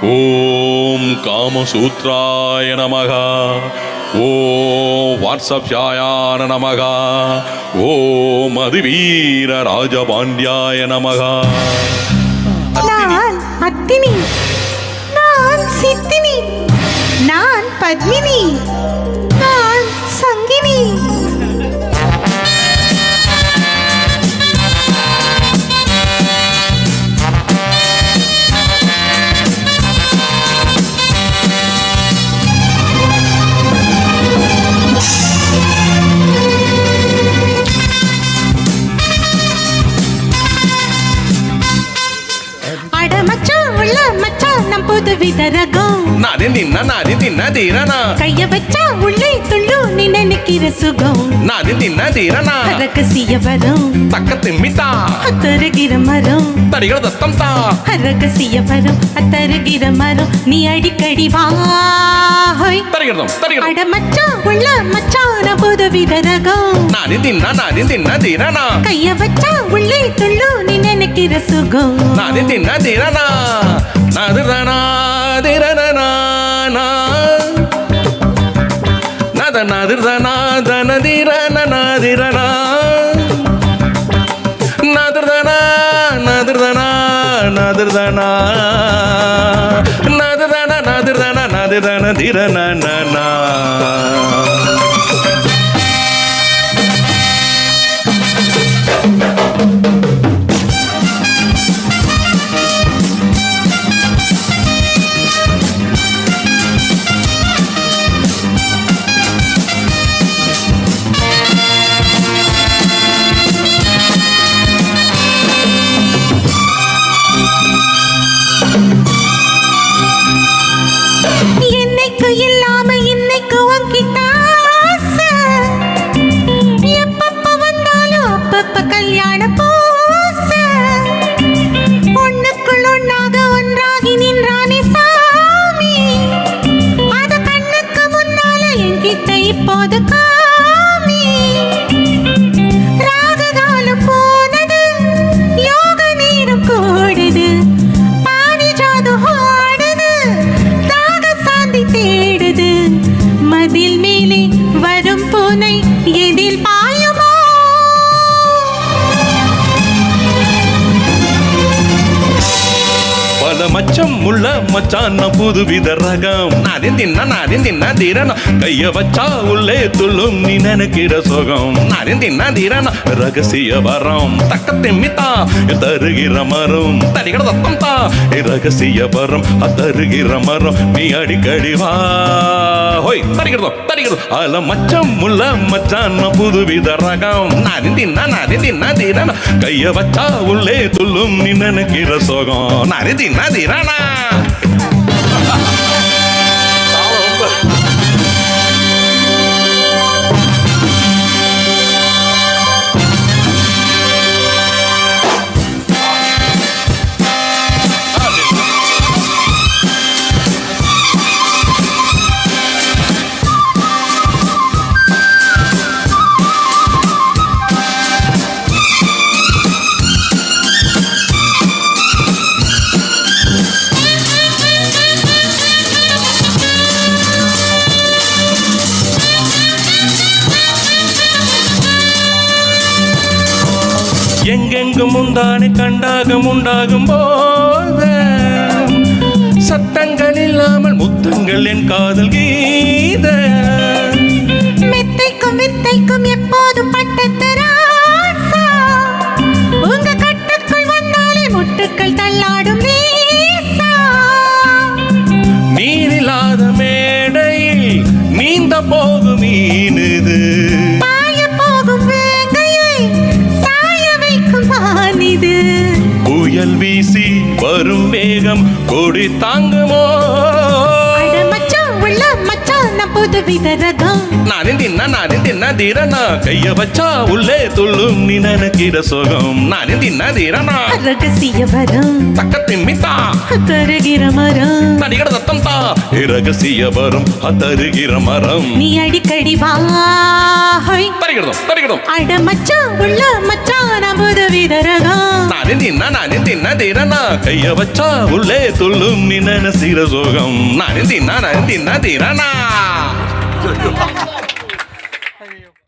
ஓம் காமசூத்ராய நமக. ஓம் வாட்ஸ்அப்யாய நமக. ஓம் அதிவீர ராஜபாண்டியாய நமக. நான் அத்தினி, நான் சித்தினி, நான் பத்மினி, நான் சங்கினி. புது விதரகம் நாதின் தின்ன தீரனா கைய வச்சா உள்ளே துள்ளு நீ நினைக்கிற சுகம் நாதின் தின்ன தீரனா ரகசிய வரம் தக்க திம்மித்தா அத்தருகிற மரம் தடிகள தத்தம் தா ரகசிய வரம் அத்தருகிற மரம் நீ அடிக்கடி வாய் தடிகளம் அட மச்சான் உள்ள மச்சான புது விதரகம் நாதின் தின்ன தீரனா கைய வச்சா உள்ளே துள்ளு நீ நினைக்கிற சுகம் நாதின் தின்ன தீரனா நாதிரனா திரனா நத நாதிரனா தனதிரனா நாதிரனா நாதிரனா நாதிரனா நாதிரனா நாதிரனா நாதிரனா நாதிரனா திரனா நா. மச்சம் உள்ள மச்சான் புது வித ரகம் நாதின் தின்ன தீரனா கைய வச்சா உள்ளே துள்ளும் நீ நினைக்கிற சுகம் நாதின் தின்ன தீரனா ரகசிய வரம் தக்க திம்மித்தா தருகிற மரம் தடிகட தத்தம் தா ரகசிய வரம் அத்தருகிற மரம் நீ அடிக்கடி வா ஹோய் தடிக்கிறதோ அல மச்சம் உள்ள மச்சான் புது வித ரகம் நாதின் தின்ன தீரனா கைய வச்சா உள்ளே துள்ளும் நீ நினைக்கிற சுகம் நாதின் தின்ன தீரனா. எங்கெங்கும் உண்டானே கண்டாகம் உண்டாகும் போது சத்தங்கள் இல்லாமல் முத்தங்கள் என் காதல் கீத மெத்தைக்கும் வித்தைக்கும் எப்போதும் பட்டத்தராசா உங்க கட்டுக்குள் வந்தாலே முட்டுக்கள் தள்ளாடும் நேசா நீரில்லாத மேடையில் நீந்த போகும் மீனுது புயல் வீசி வரும் வேகம் கொடி தாங்குமோ மச்சான் உள்ள மச்சான் புது வித ரகம் நானும் தின்னா தீரனா கைய வச்சா உள்ளே துள்ளும் நீ நினைக்கிற சுகம் நானும் தின்னா தீரனா ரகசிய வரம் தக்க திம்மித்தா தருகிற மரம் தடிகட சத்தம் தா ரகசிய வரும் தருகிற மரம் நீ அடிக்கடி வா தரிகிடதும் அட மச்சான் உள்ள மச்சான் புது வித ரகம் நானும் தின்னா தீரனா கைய வச்சா உள்ளே துள்ளும் நீ நினைக்கிற சுகம் நானும் தின்னா தீரனா